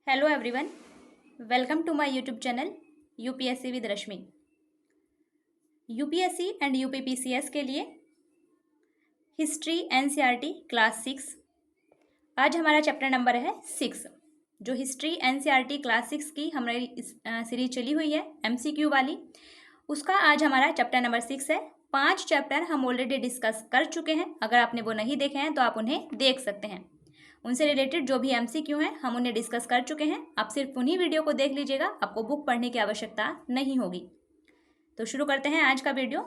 Hello everyone, welcome to my YouTube channel UPSC with Rashmi. UPSC and UPPCS के लिए history NCERT class 6। आज हमारा chapter number है 6। जो हिस्ट्री NCERT क्लास 6 की हमारी सीरीज चली हुई है MCQ वाली, उसका आज हमारा चैप्टर नंबर 6 है। 5 चैप्टर हम ऑलरेडी डिस्कस कर चुके हैं। अगर आपने वो नहीं देखे हैं तो आप उन्हें देख सकते हैं। उनसे रिलेटेड जो भी MCQ हैं हम उन्हें डिस्कस कर चुके हैं। आप सिर्फ उन्हीं वीडियो को देख लीजिएगा, आपको बुक पढ़ने की आवश्यकता नहीं होगी। तो शुरू करते हैं आज का वीडियो।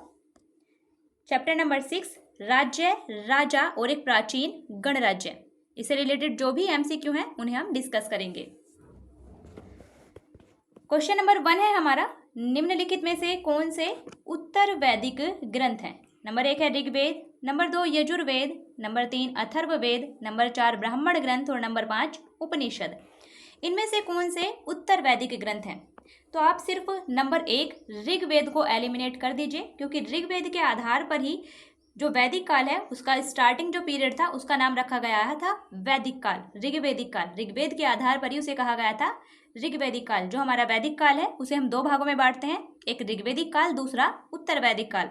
चैप्टर नंबर 6, राज्य, राजा और एक प्राचीन गणराज्य। इससे रिलेटेड जो भी MCQ हैं उन्हें हम डिस्कस करेंगे। क्वेश्चन नंबर 1 है हमारा, निम्नलिखित में से कौन से उत्तर वैदिक ग्रंथ हैं? नंबर 1 है Rigveda, number 2 Yajurveda, number 3 Atharvaveda, number 4 ब्राह्मण ग्रंथ और नंबर 5 उपनिषद। इनमें से कौन से उत्तर वैदिक ग्रंथ हैं? तो आप सिर्फ नंबर 1 ऋग्वेद को एलिमिनेट कर दीजिए, क्योंकि ऋग्वेद के आधार पर ही जो वैदिक काल है उसका स्टार्टिंग जो पीरियड था उसका नाम रखा गया था वैदिक काल, ऋग्वेदिक काल। ऋग्वेद के आधार पर ही उसे कहा गया था ऋग्वेदिक काल। जो हमारा वैदिक काल है उसे हम 2 भागों में बांटते हैं, एक ऋग्वेदिक काल, दूसरा उत्तर वैदिक काल।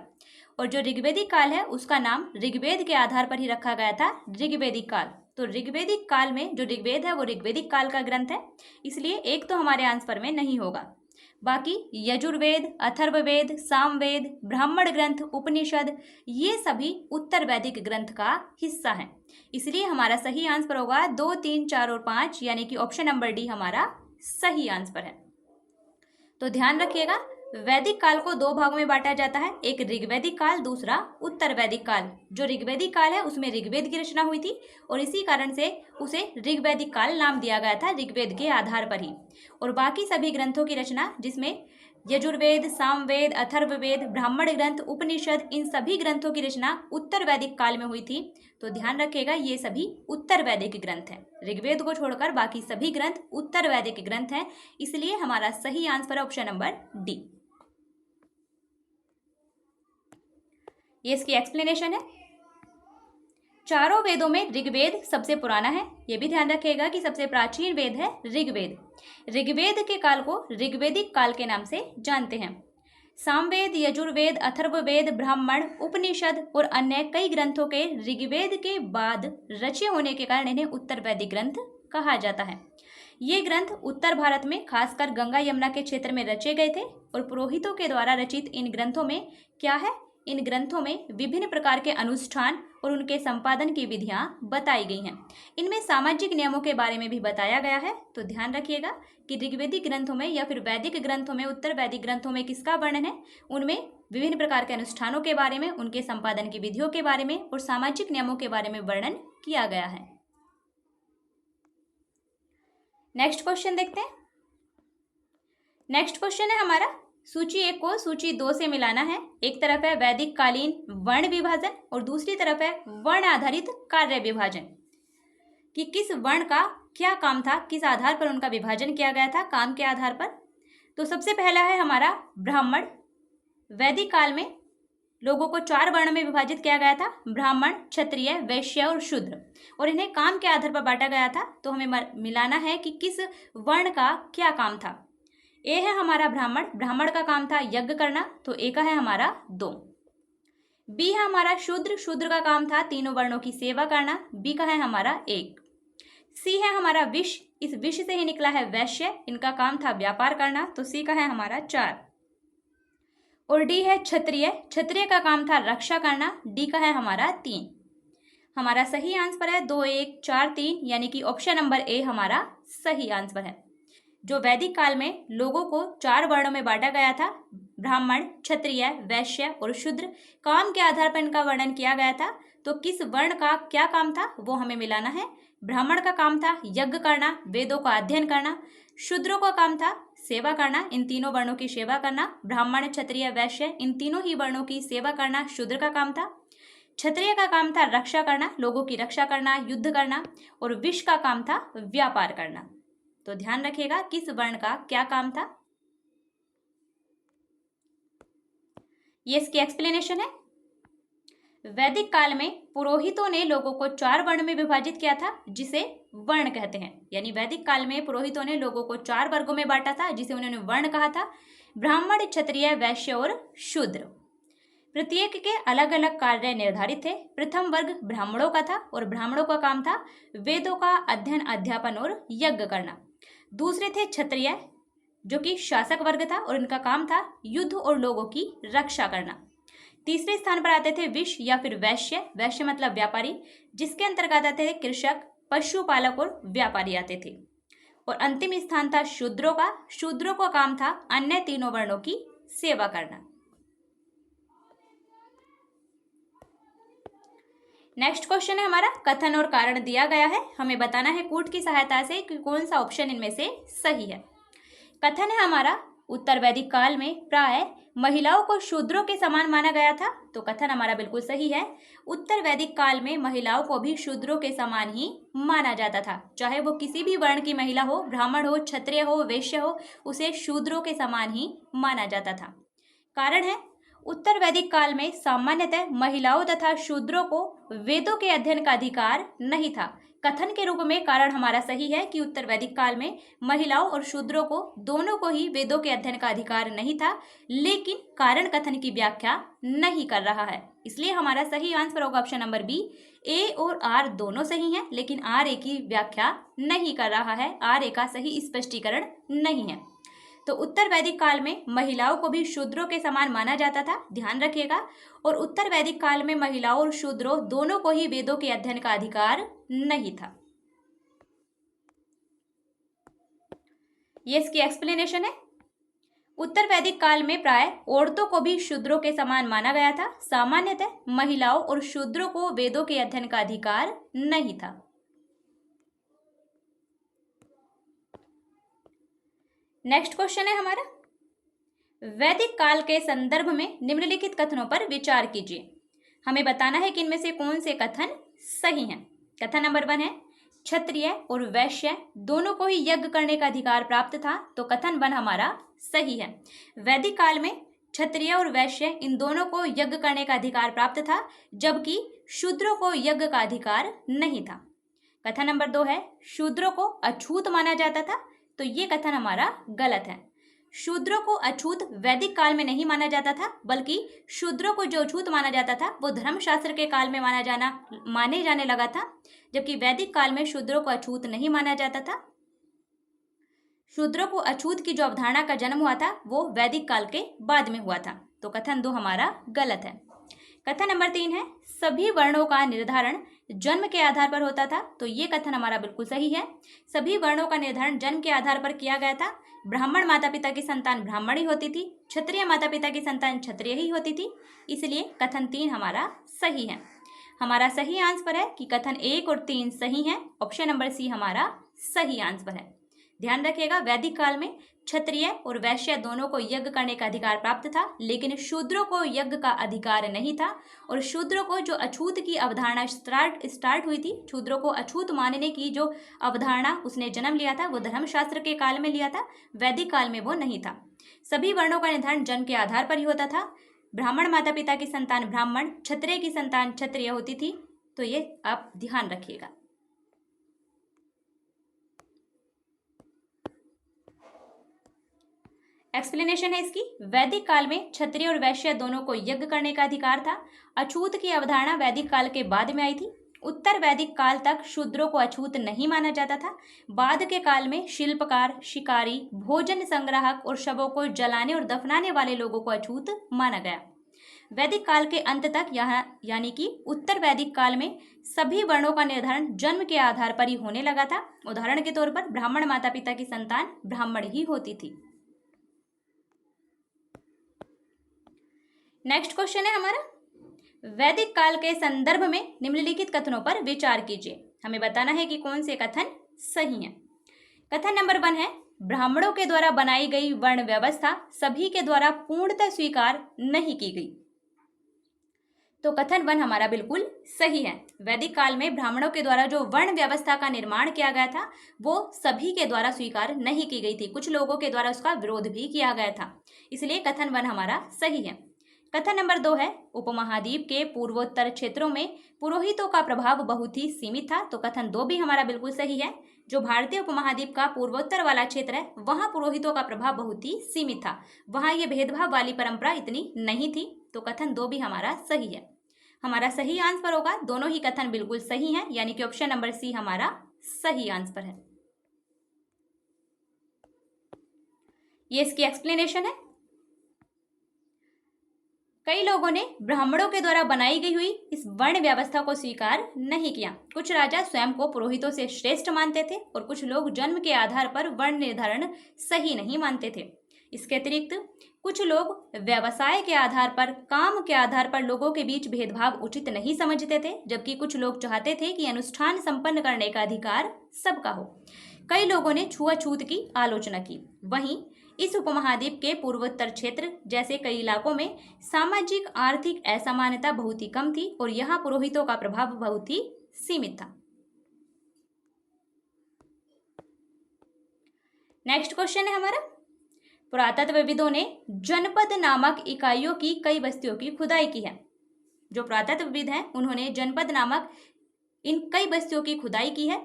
और जो ऋग्वेदिक काल है उसका नाम ऋग्वेद के आधार पर ही रखा गया था ऋग्वेदिक काल। तो ऋग्वेदिक काल में जो ऋग्वेद है वो ऋग्वेदिक काल का ग्रंथ है, इसलिए एक तो हमारे आंसर में नहीं होगा। बाकी यजुर्वेद, अथर्ववेद, सामवेद, ब्राह्मण ग्रंथ, उपनिषद, ये सभी उत्तर वैदिक ग्रंथ का हिस्सा हैं। इसलिए हमारा सही आंसर होगा 2, 3, 4 और 5, यानी कि ऑप्शन नंबर डी हमारा सही आंसर है। तो ध्यान रखिएगा, वैदिक काल को 2 भागों में बांटा जाता है, एक ऋग्वेदिक काल, दूसरा उत्तर वैदिक काल। जो ऋग्वेदिक काल है उसमें ऋग्वेद की रचना हुई थी और इसी कारण से उसे ऋग्वेदिक काल नाम दिया गया था, ऋग्वेद के आधार पर ही। और बाकी सभी ग्रंथों की रचना, जिसमें यजुर्वेद, सामवेद, अथर्ववेद, ब्राह्मण ग्रंथ, उपनिषद, इन सभी ग्रंथों की रचना उत्तर वैदिक काल में हुई थी। तो ध्यान रखिएगा, ये सभी उत्तर वैदिक ग्रंथ हैं। ऋग्वेद को छोड़कर बाकी सभी ग्रंथ उत्तर वैदिक ग्रंथ हैं, इसलिए हमारा सही आंसर है ऑप्शन नंबर डी। ये इसकी एक्सप्लेनेशन है। चारों वेदों में ऋग्वेद सबसे पुराना है। यह भी ध्यान रखिएगा कि सबसे प्राचीन वेद है ऋग्वेद। ऋग्वेद के काल को ऋग्वेदिक काल के नाम से जानते हैं। सामवेद, यजुर्वेद, अथर्ववेद, ब्राह्मण, उपनिषद और अन्य कई ग्रंथों के ऋग्वेद के बाद रचे होने के कारण इन्हें उत्तर वैदिक ग्रंथ कहा जाता है। ये ग्रंथ उत्तर भारत में खासकर गंगा यमुना के क्षेत्र में रचे गए थे और पुरोहितों के द्वारा रचित इन ग्रंथों में क्या है, इन ग्रंथों में विभिन्न प्रकार के अनुष्ठान और उनके संपादन की विधियां बताई गई हैं। इनमें सामाजिक नियमों के बारे में भी बताया गया है। तो ध्यान रखिएगा कि ऋग्वेदिक ग्रंथों में या फिर वैदिक ग्रंथों में, उत्तर वैदिक ग्रंथों में किसका वर्णन है? उनमें विभिन्न प्रकार के अनुष्ठानों के बारे में, उनके संपादन की विधियों के बारे में और सामाजिक नियमों के बारे में वर्णन किया गया है। नेक्स्ट क्वेश्चन देखते हैं। नेक्स्ट क्वेश्चन है हमारा, सूची 1 को सूची 2 से मिलाना है। एक तरफ है वैदिक कालीन वर्ण विभाजन और दूसरी तरफ है वर्ण आधारित कार्य विभाजन, कि किस वर्ण का क्या काम था, किस आधार पर उनका विभाजन किया गया था, काम के आधार पर। तो सबसे पहला है हमारा ब्राह्मण। वैदिक काल में लोगों को 4 वर्ण में विभाजित किया गया था, ब्राह्मण, क्षत्रिय, वैश्य और शूद्र, और इन्हें काम के आधार पर बांटा गया था। तो हमें मिलाना है कि किस वर्ण का क्या काम था। ए है हमारा ब्राह्मण, ब्राह्मण का काम था यज्ञ करना, तो ए का है हमारा 2। बी है हमारा शूद्र, शूद्र का काम था तीनों वर्णों की सेवा करना, बी का है हमारा 1। सी है हमारा विष, इस विष से ही निकला है वैश्य, इनका काम था व्यापार करना, तो सी का है हमारा 4। और डी है क्षत्रिय, क्षत्रिय का काम था रक्षा करना, डी का है हमारा 3। हमारा सही आंसर है 2, 1, 4, 3, यानी कि ऑप्शन नंबर ए हमारा सही आंसर है। जो वैदिक काल में लोगों को 4 वर्णों में बांटा गया था, ब्राह्मण, क्षत्रिय, वैश्य और शूद्र, काम के आधार पर इनका वर्णन किया गया था। तो किस वर्ण का क्या काम था वो हमें मिलाना है। ब्राह्मण का काम था यज्ञ करना, वेदों का अध्ययन करना। शूद्रों का काम था सेवा करना, इन तीनों वर्णों की सेवा करना। ब्राह्मण, क्षत्रिय, वैश्य, इन तीनों ही वर्णों की सेवा करना शूद्र का काम था। क्षत्रिय का काम था रक्षा करना, लोगों की रक्षा करना, युद्ध करना। और विष का काम था व्यापार करना। तो ध्यान रखिएगा किस वर्ण का क्या काम था। ये इसकी एक्सप्लेनेशन है। वैदिक काल में पुरोहितों ने लोगों को 4 वर्ण में विभाजित किया था, जिसे वर्ण कहते हैं। यानी वैदिक काल में पुरोहितों ने लोगों को 4 वर्गों में बांटा था, जिसे उन्होंने वर्ण कहा था। ब्राह्मण, क्षत्रिय, वैश्य और शूद्र। प्रत्येक के अलग अलग कार्य निर्धारित थे। प्रथम वर्ग ब्राह्मणों का था और ब्राह्मणों का काम था वेदों का अध्ययन, अध्यापन और यज्ञ करना। दूसरे थे क्षत्रिय, जो कि शासक वर्ग था और इनका काम था युद्ध और लोगों की रक्षा करना। तीसरे स्थान पर आते थे विश्व या फिर वैश्य, वैश्य मतलब व्यापारी, जिसके अंतर्गत आते थे कृषक, पशुपालक और व्यापारी आते थे। और अंतिम स्थान था शूद्रों का। शूद्रों का काम था अन्य तीनों वर्णों की सेवा करना। नेक्स्ट क्वेश्चन है हमारा, कथन और कारण दिया गया है। हमें बताना है कूट की सहायता से कि कौन सा ऑप्शन इनमें से सही है। कथन है हमारा, उत्तर वैदिक काल में प्राय महिलाओं को शूद्रों के समान माना गया था। तो कथन हमारा बिल्कुल सही है। उत्तर वैदिक काल में महिलाओं को भी शूद्रों के समान ही माना जाता था। चाहे वो किसी भी वर्ण की महिला हो, ब्राह्मण हो, क्षत्रिय हो, वैश्य हो, उसे शूद्रों के समान ही माना जाता था। कारण है, उत्तर वैदिक काल में सामान्यतः महिलाओं तथा शूद्रों को वेदों के अध्ययन का अधिकार नहीं था। कथन के रूप में कारण हमारा सही है कि उत्तर वैदिक काल में महिलाओं और शूद्रों को दोनों को ही वेदों के अध्ययन का अधिकार नहीं था, लेकिन कारण कथन की व्याख्या नहीं कर रहा है। इसलिए हमारा सही आंसर होगा ऑप्शन नंबर बी। ए और आर दोनों सही हैं, लेकिन आर ए की व्याख्या नहीं कर रहा है, आर ए का सही स्पष्टीकरण नहीं है। तो उत्तर वैदिक काल में महिलाओं को भी शूद्रों के समान माना जाता था, ध्यान रखिएगा। और उत्तर वैदिक काल में महिलाओं और शूद्रों दोनों को ही वेदों के अध्ययन का अधिकार नहीं था। ये इसकी एक्सप्लेनेशन है। उत्तर वैदिक काल में प्राय औरतों को भी शूद्रों के समान माना गया था। सामान्यतः महिलाओं और शूद्रों को वेदों के अध्ययन का अधिकार नहीं था। नेक्स्ट क्वेश्चन है हमारा, वैदिक काल के संदर्भ में निम्नलिखित कथनों पर विचार कीजिए। हमें बताना है कि इनमें से कौन से कथन सही हैं। कथन नंबर 1 है, क्षत्रिय और वैश्य दोनों को ही यज्ञ करने का अधिकार प्राप्त था। तो कथन 1 हमारा सही है। वैदिक काल में क्षत्रिय और वैश्य इन दोनों को यज्ञ करने का अधिकार प्राप्त था, जबकि शूद्रों को यज्ञ का अधिकार नहीं था। कथन नंबर 2 है, शूद्रों को अछूत माना जाता था। तो ये कथन हमारा गलत है। शूद्रों को अछूत वैदिक काल में नहीं माना जाता था, बल्कि शूद्रों को जो अछूत माना जाता था वो धर्मशास्त्र के काल में माने जाने लगा था, जबकि वैदिक काल में शूद्रों को अछूत नहीं माना जाता था। शूद्रों को अछूत की जो अवधारणा का जन्म हुआ था वो वैदिक काल के बाद में हुआ था। तो कथन 2 हमारा गलत है। कथन नंबर 3 है, सभी वर्णों का निर्धारण जन्म के आधार पर होता था। तो ये कथन हमारा बिल्कुल सही है। सभी वर्णों का निर्धारण जन्म के आधार पर किया गया था। ब्राह्मण माता पिता की संतान ब्राह्मण ही होती थी, क्षत्रिय माता पिता की संतान क्षत्रिय ही होती थी। इसलिए कथन 3 हमारा सही है। हमारा सही आंसर है कि कथन 1 और 3 सही है। ऑप्शन नंबर सी हमारा सही आंसर है। ध्यान रखिएगा, वैदिक काल में क्षत्रिय और वैश्य दोनों को यज्ञ करने का अधिकार प्राप्त था, लेकिन शूद्रों को यज्ञ का अधिकार नहीं था। और शूद्रों को जो अछूत की अवधारणा स्टार्ट हुई थी, शूद्रों को अछूत मानने की जो अवधारणा उसने जन्म लिया था वो धर्मशास्त्र के काल में लिया था, वैदिक काल में वो नहीं था। सभी वर्णों का निर्धारण जन्म के आधार पर ही होता था। ब्राह्मण माता पिता की संतान ब्राह्मण, क्षत्रिय की संतान क्षत्रिय होती थी। तो ये आप ध्यान रखिएगा। एक्सप्लेनेशन है इसकी, वैदिक काल में क्षत्रिय और वैश्य दोनों को यज्ञ करने का अधिकार था। अछूत की अवधारणा वैदिक काल के बाद में आई थी। उत्तर वैदिक काल तक शूद्रों को अछूत नहीं माना जाता था। बाद के काल में शिल्पकार, शिकारी, भोजन संग्राहक और शवों को जलाने और दफनाने वाले लोगों को अछूत माना गया। वैदिक काल के अंत तक यानी कि उत्तर वैदिक काल में सभी वर्णों का निर्धारण जन्म के आधार पर ही होने लगा था। उदाहरण के तौर पर ब्राह्मण माता पिता की संतान ब्राह्मण ही होती थी। नेक्स्ट क्वेश्चन है हमारा, वैदिक काल के संदर्भ में निम्नलिखित कथनों पर विचार कीजिए। हमें बताना है कि कौन से कथन सही हैं। कथन नंबर 1 है, ब्राह्मणों के द्वारा बनाई गई वर्ण व्यवस्था सभी के द्वारा पूर्णतः स्वीकार नहीं की गई। तो कथन 1 हमारा बिल्कुल सही है। वैदिक काल में ब्राह्मणों के द्वारा जो वर्ण व्यवस्था का निर्माण किया गया था वो सभी के द्वारा स्वीकार नहीं की गई थी, कुछ लोगों के द्वारा उसका विरोध भी किया गया था। इसलिए कथन 1 हमारा सही है। कथन नंबर 2 है उपमहाद्वीप के पूर्वोत्तर क्षेत्रों में पुरोहितों का प्रभाव बहुत ही सीमित था। तो कथन 2 भी हमारा बिल्कुल सही है। जो भारतीय उपमहाद्वीप का पूर्वोत्तर वाला क्षेत्र है वहां पुरोहितों का प्रभाव बहुत ही सीमित था, वहां ये भेदभाव वाली परंपरा इतनी नहीं थी। तो कथन 2 भी हमारा सही है। हमारा सही आंसर होगा, दोनों ही कथन बिल्कुल सही हैं, यानी कि ऑप्शन नंबर सी हमारा सही आंसर है। ये इसकी एक्सप्लेनेशन है। कई लोगों ने ब्राह्मणों के द्वारा बनाई गई हुई इस वर्ण व्यवस्था को स्वीकार नहीं किया। कुछ राजा स्वयं को पुरोहितों से श्रेष्ठ मानते थे और कुछ लोग जन्म के आधार पर वर्ण निर्धारण सही नहीं मानते थे। इसके अतिरिक्त कुछ लोग व्यवसाय के आधार पर, काम के आधार पर लोगों के बीच भेदभाव उचित नहीं समझते थे, जबकि कुछ लोग चाहते थे कि अनुष्ठान संपन्न करने का अधिकार सबका हो। कई लोगों ने छुआछूत की आलोचना की। वहीं इस उपमहाद्वीप के पूर्वोत्तर क्षेत्र जैसे कई इलाकों में सामाजिक आर्थिक असमानता बहुत ही कम थी और यहाँ पुरोहितों का प्रभाव बहुत ही सीमित था। नेक्स्ट क्वेश्चन है हमारा, पुरातत्वविदों ने जनपद नामक इकाइयों की कई बस्तियों की खुदाई की है। जो पुरातत्वविद हैं उन्होंने जनपद नामक इन कई बस्तियों की खुदाई की है।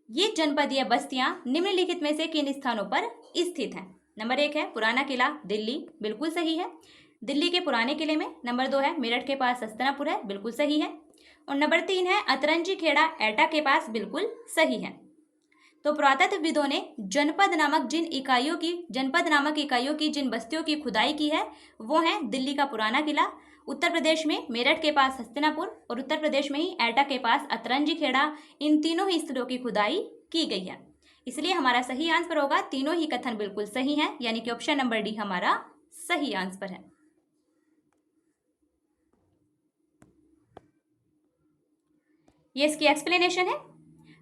ये जनपद या बस्तियां निम्नलिखित में से किन स्थानों पर स्थित हैं? नंबर 1 है पुराना किला दिल्ली, बिल्कुल सही है, दिल्ली के पुराने किले में। नंबर 2 है मेरठ के पास हस्तिनापुर है, बिल्कुल सही है। और नंबर 3 है अतरंजी खेड़ा एटा के पास, बिल्कुल सही है। तो पुरातत्वविदों ने जनपद नामक इकाइयों की जिन बस्तियों की खुदाई की है वो है दिल्ली का पुराना किला, उत्तर प्रदेश में मेरठ के पास हस्तिनापुर और उत्तर प्रदेश में ही एटा के पास अतरंजी खेड़ा। इन तीनों ही स्थलों की खुदाई की गई है। इसलिए हमारा सही आंसर होगा, तीनों ही कथन बिल्कुल सही हैं, यानी कि ऑप्शन नंबर डी हमारा सही आंसर है। ये इसकी एक्सप्लेनेशन है।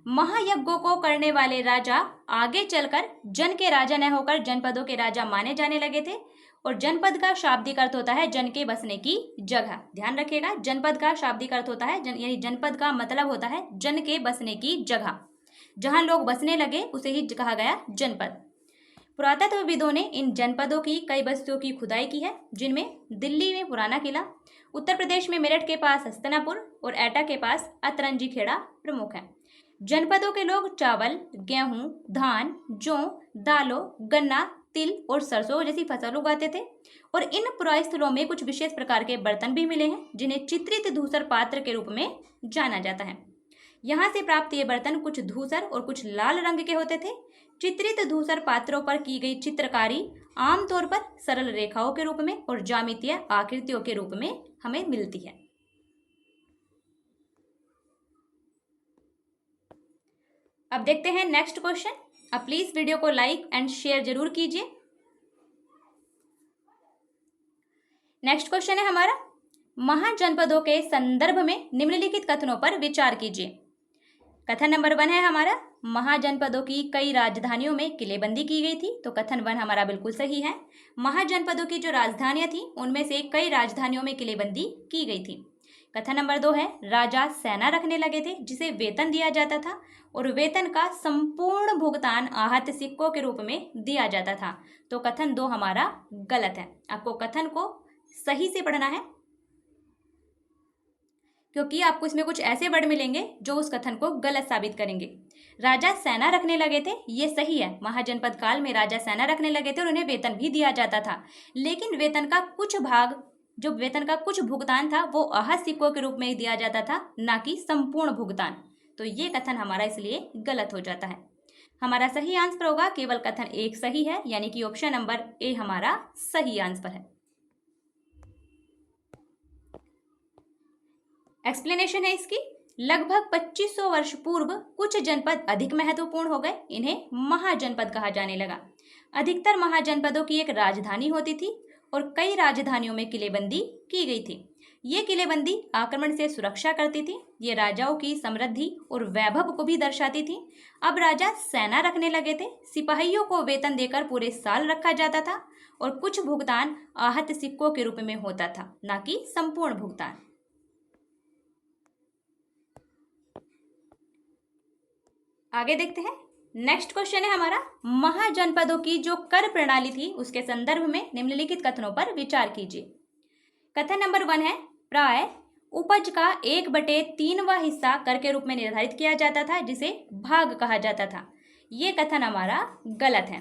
महायज्ञों को करने वाले राजा आगे चलकर जन के राजा न होकर जनपदों के राजा माने जाने लगे थे। और जनपद का शाब्दिक अर्थ होता है जन के बसने की जगह। ध्यान रखिएगा, जनपद का शाब्दिक अर्थ होता है यानी जनपद का मतलब होता है जन के बसने की जगह। जहां लोग बसने लगे उसे ही कहा गया जनपद। पुरातत्वविदों ने इन जनपदों की कई बस्तियों की खुदाई की है, जिनमें दिल्ली में पुराना किला, उत्तर प्रदेश में मेरठ के पास हस्तिनापुर और एटा के पास अतरंजी खेड़ा प्रमुख है। जनपदों के लोग चावल, गेहूं, धान, जौ, दालों, गन्ना, तिल और सरसों जैसी फसल उगाते थे। और इन पुरास्थलों में कुछ विशेष प्रकार के बर्तन भी मिले हैं जिन्हें चित्रित धूसर पात्र के रूप में जाना जाता है। यहाँ से प्राप्त ये बर्तन कुछ धूसर और कुछ लाल रंग के होते थे। चित्रित धूसर पात्रों पर की गई चित्रकारी आमतौर पर सरल रेखाओं के रूप में और ज्यामितीय आकृतियों के रूप में हमें मिलती है। अब देखते हैं नेक्स्ट क्वेश्चन। अब प्लीज वीडियो को लाइक एंड शेयर जरूर कीजिए। नेक्स्ट क्वेश्चन है हमारा, महाजनपदों के संदर्भ में निम्नलिखित कथनों पर विचार कीजिए। कथन नंबर 1 है हमारा, महाजनपदों की कई राजधानियों में किलेबंदी की गई थी। तो कथन 1 हमारा बिल्कुल सही है। महाजनपदों की जो राजधानियां थी उनमें से कई राजधानियों में किलेबंदी की गई थी। कथन नंबर 2 है, राजा सेना रखने लगे थे जिसे वेतन दिया जाता था और वेतन का संपूर्ण भुगतान आहत सिक्कों के रूप में दिया जाता था। तो कथन 2 हमारा गलत है। आपको कथन को सही से पढ़ना है क्योंकि आपको इसमें कुछ ऐसे वर्ड मिलेंगे जो उस कथन को गलत साबित करेंगे। राजा सेना रखने लगे थे, ये सही है। महाजनपद काल में राजा सेना रखने लगे थे और उन्हें वेतन भी दिया जाता था, लेकिन वेतन का कुछ भुगतान था वो आहत सिक्कों के रूप में ही दिया जाता था, ना कि संपूर्ण भुगतान। तो ये कथन हमारा इसलिए गलत हो जाता है। हमारा सही आंसर होगा, केवल कथन 1 सही है, यानी कि ऑप्शन नंबर ए हमारा सही आंसर है। एक्सप्लेनेशन है इसकी, लगभग 2500 वर्ष पूर्व कुछ जनपद अधिक महत्वपूर्ण हो गए, इन्हें महाजनपद कहा जाने लगा। अधिकतर महाजनपदों की एक राजधानी होती थी और कई राजधानियों में किलेबंदी की गई थी। ये किलेबंदी आक्रमण से सुरक्षा करती थी। ये राजाओं की समृद्धि और वैभव को भी दर्शाती थी। अब राजा सेना रखने लगे थे, सिपाहियों को वेतन देकर पूरे साल रखा जाता था और कुछ भुगतान आहत सिक्कों के रूप में होता था, ना कि संपूर्ण भुगतान। आगे देखते हैं। नेक्स्ट क्वेश्चन है हमारा, महाजनपदों की जो कर प्रणाली थी उसके संदर्भ में निम्नलिखित कथनों पर विचार कीजिए। कथन नंबर 1 है प्राय उपज का 1/3वां हिस्सा कर के रूप में निर्धारित किया जाता था जिसे भाग कहा जाता था। ये कथन हमारा गलत है।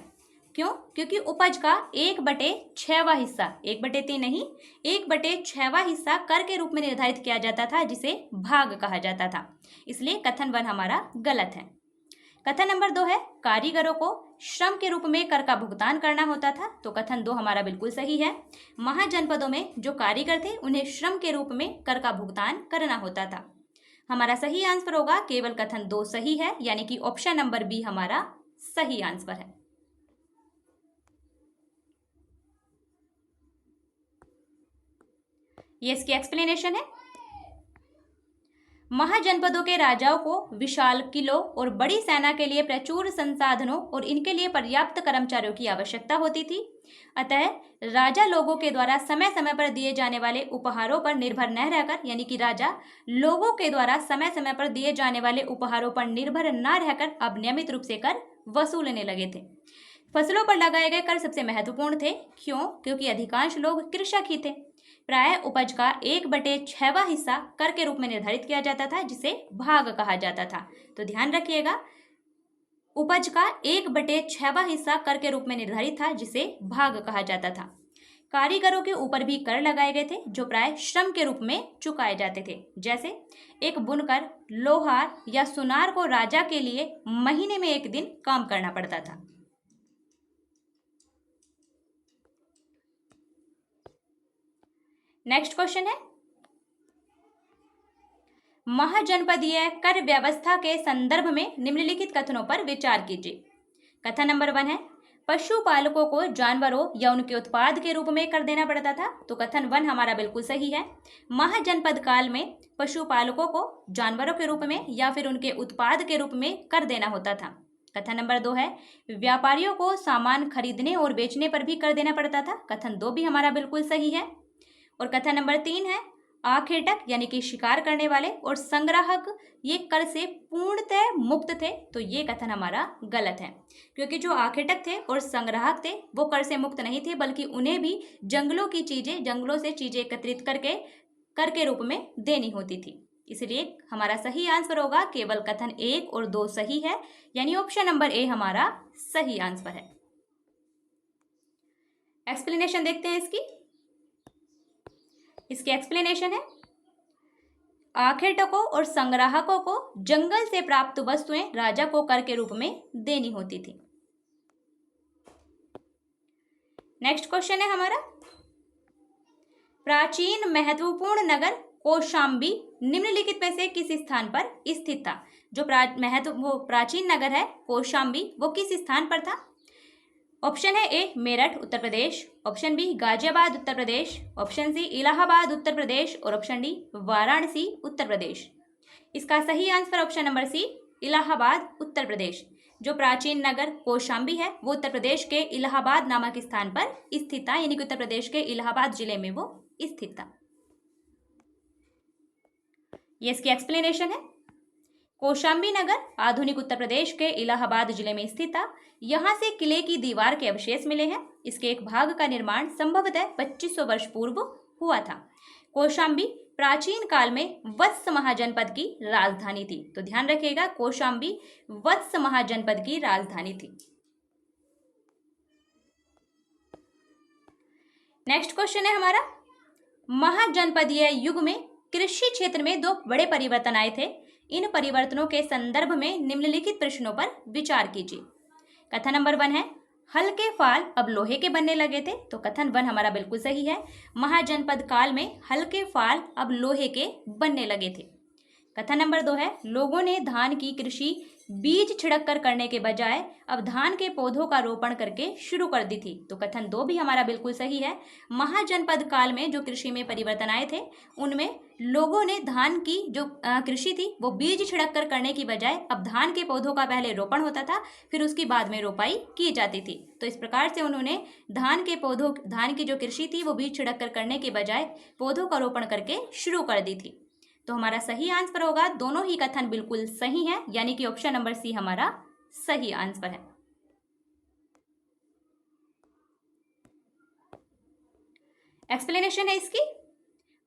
क्यों? क्योंकि उपज का 1/6वां हिस्सा, 1/3 नहीं, 1/6वां हिस्सा कर के रूप में निर्धारित किया जाता था जिसे भाग कहा जाता था। इसलिए कथन 1 हमारा गलत है। कथन नंबर 2 है कारीगरों को श्रम के रूप में कर का भुगतान करना होता था। तो कथन 2 हमारा बिल्कुल सही है। महाजनपदों में जो कारीगर थे उन्हें श्रम के रूप में कर का भुगतान करना होता था। हमारा सही आंसर होगा केवल कथन 2 सही है, यानी कि ऑप्शन नंबर बी हमारा सही आंसर है। ये इसकी एक्सप्लेनेशन है। महाजनपदों के राजाओं को विशाल किलों और बड़ी सेना के लिए प्रचुर संसाधनों और इनके लिए पर्याप्त कर्मचारियों की आवश्यकता होती थी। अतः राजा लोगों के द्वारा समय समय पर दिए जाने वाले उपहारों पर निर्भर न रहकर, यानी कि राजा लोगों के द्वारा समय समय पर दिए जाने वाले उपहारों पर निर्भर न रहकर अब नियमित रूप से कर वसूलने लगे थे। फसलों पर लगाए गए कर सबसे महत्वपूर्ण थे। क्यों? क्योंकि अधिकांश लोग कृषक ही थे। प्राय उपज का 1/6वां हिस्सा कर के रूप में निर्धारित किया जाता था जिसे भाग कहा जाता था। तो ध्यान रखिएगा, उपज का 1/6वां हिस्सा कर के रूप में निर्धारित था जिसे भाग कहा जाता था। कारीगरों के ऊपर भी कर लगाए गए थे जो प्राय श्रम के रूप में चुकाए जाते थे। जैसे एक बुनकर, लोहार या सुनार को राजा के लिए महीने में एक दिन काम करना पड़ता था। नेक्स्ट क्वेश्चन है महाजनपदीय कर व्यवस्था के संदर्भ में निम्नलिखित कथनों पर विचार कीजिए। कथन नंबर 1 है पशुपालकों को जानवरों या उनके उत्पाद के रूप में कर देना पड़ता था। तो कथन 1 हमारा बिल्कुल सही है। महाजनपद काल में पशुपालकों को जानवरों के रूप में या फिर उनके उत्पाद के रूप में कर देना होता था। कथन नंबर 2 है व्यापारियों को सामान खरीदने और बेचने पर भी कर देना पड़ता था। कथन 2 भी हमारा बिल्कुल सही है। और कथन नंबर 3 है आखेटक यानी कि शिकार करने वाले और संग्राहक ये कर से पूर्णतः मुक्त थे। तो ये कथन हमारा गलत है, क्योंकि जो आखेटक थे और संग्राहक थे वो कर से मुक्त नहीं थे, बल्कि उन्हें भी जंगलों से चीजें एकत्रित करके कर के रूप में देनी होती थी। इसलिए हमारा सही आंसर होगा केवल कथन 1 और 2 सही है, यानी ऑप्शन नंबर ए हमारा सही आंसर है। एक्सप्लेनेशन देखते हैं इसकी एक्सप्लेनेशन है आखेटकों और संग्राहकों को जंगल से प्राप्त वस्तुएं राजा को कर के रूप में देनी होती थी। नेक्स्ट क्वेश्चन है हमारा प्राचीन महत्वपूर्ण नगर कौशाम्बी निम्नलिखित में से किस स्थान पर स्थित था। जो प्राचीन नगर है कौशाम्बी वो किस स्थान पर था। ऑप्शन है A Meerut Uttar Pradesh, option B Ghaziabad Uttar Pradesh, option C Allahabad Uttar Pradesh और ऑप्शन डी वाराणसी उत्तर प्रदेश। इसका सही answer option number C Allahabad Uttar Pradesh. जो प्राचीन नगर कौशाम्बी है वो उत्तर प्रदेश के इलाहाबाद नामक स्थान पर स्थित था, यानी कि उत्तर प्रदेश के इलाहाबाद जिले में वो स्थित था। ये इसकी एक्सप्लेनेशन है कौशाम्बी नगर आधुनिक उत्तर प्रदेश के इलाहाबाद जिले में स्थित था। यहाँ से किले की दीवार के अवशेष मिले हैं। इसके एक भाग का निर्माण संभवतः 2500 वर्ष पूर्व हुआ था। कौशाम्बी प्राचीन काल में वत्स महाजनपद की राजधानी थी। तो ध्यान रखिएगा कौशाम्बी वत्स महाजनपद की राजधानी थी। नेक्स्ट क्वेश्चन है हमारा महाजनपदीय युग में कृषि क्षेत्र में 2 बड़े परिवर्तन आए थे। इन परिवर्तनों के संदर्भ में निम्नलिखित प्रश्नों पर विचार कीजिए। कथन नंबर 1 है हल्के फाल अब लोहे के बनने लगे थे। तो कथन 1 हमारा बिल्कुल सही है। महाजनपद काल में हल्के फाल अब लोहे के बनने लगे थे। कथन नंबर 2 है लोगों ने धान की कृषि बीज छिड़क कर करने के बजाय अब धान के पौधों का रोपण करके शुरू कर दी थी। तो कथन 2 भी हमारा बिल्कुल सही है। महाजनपद काल में जो कृषि में परिवर्तन आए थे उनमें लोगों ने धान की जो कृषि थी वो बीज छिड़क कर करने की बजाय अब धान के पौधों का पहले रोपण होता था, फिर उसकी बाद में रोपाई की जाती थी। तो इस प्रकार से उन्होंने धान की जो कृषि थी वो बीज छिड़क कर करने के बजाय पौधों का रोपण करके शुरू कर दी थी। तो हमारा सही आंसर होगा, दोनों ही कथन बिल्कुल सही है, यानी कि ऑप्शन नंबर सी हमारा सही आंसर है। एक्सप्लेनेशन है इसकी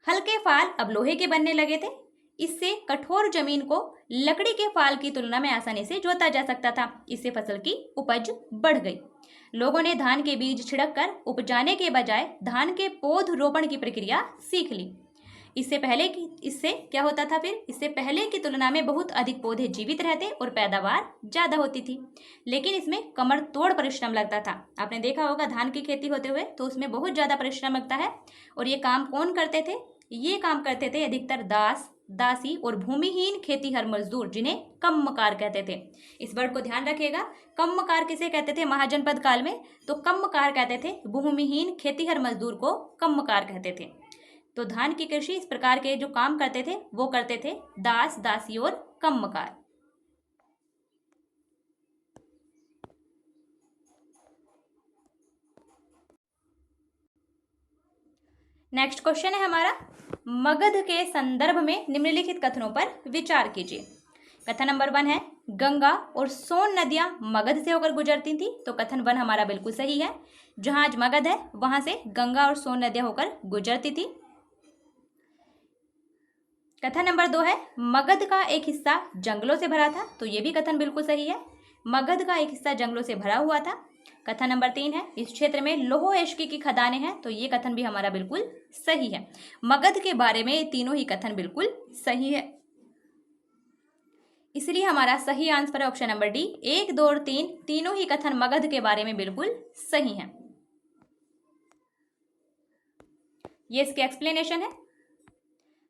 हल्के फाल अब लोहे के बनने लगे थे। इससे कठोर जमीन को लकड़ी के फाल की तुलना में आसानी से जोता जा सकता था। इससे फसल की उपज बढ़ गई। लोगों ने धान के बीज छिड़क कर उपजाने के बजाय धान के पौध रोपण की प्रक्रिया सीख ली। इससे क्या होता था फिर? इससे पहले की तुलना में बहुत अधिक पौधे जीवित रहते और पैदावार ज़्यादा होती थी, लेकिन इसमें कमर तोड़ परिश्रम लगता था। आपने देखा होगा धान की खेती होते हुए तो उसमें बहुत ज़्यादा परिश्रम लगता है। और ये काम कौन करते थे? ये काम करते थे अधिकतर दास, दासी और भूमिहीन खेतीहर मजदूर, जिन्हें कम्मकार कहते थे। इस वर्ड को ध्यान रखिएगा। कम्मकार किसे कहते थे महाजनपद काल में? तो कम्मकार कहते थे भूमिहीन खेतीहर मजदूर को कम्मकार कहते थे। तो धान की कृषि इस प्रकार के जो काम करते थे वो करते थे दास, दासी और कम्मकार। नेक्स्ट क्वेश्चन है हमारा, मगध के संदर्भ में निम्नलिखित कथनों पर विचार कीजिए। कथन नंबर 1 है, गंगा और सोन नदियां मगध से होकर गुजरती थी। तो कथन 1 हमारा बिल्कुल सही है। जहां आज मगध है वहां से गंगा और सोन नदियां होकर गुजरती थी। कथन नंबर 2 है, मगध का एक हिस्सा जंगलों से भरा था। तो ये भी कथन बिल्कुल सही है। मगध का एक हिस्सा जंगलों से भरा हुआ था। कथन नंबर 3 है, इस क्षेत्र में लौह एश्की की खदानें हैं। तो ये कथन भी हमारा बिल्कुल सही है। मगध के बारे में तीनों ही कथन बिल्कुल सही है, इसलिए हमारा सही आंसर है ऑप्शन नंबर डी। 1, 2 और 3 तीनों ही कथन मगध के बारे में बिल्कुल सही हैं। ये इसके एक्सप्लेनेशन है।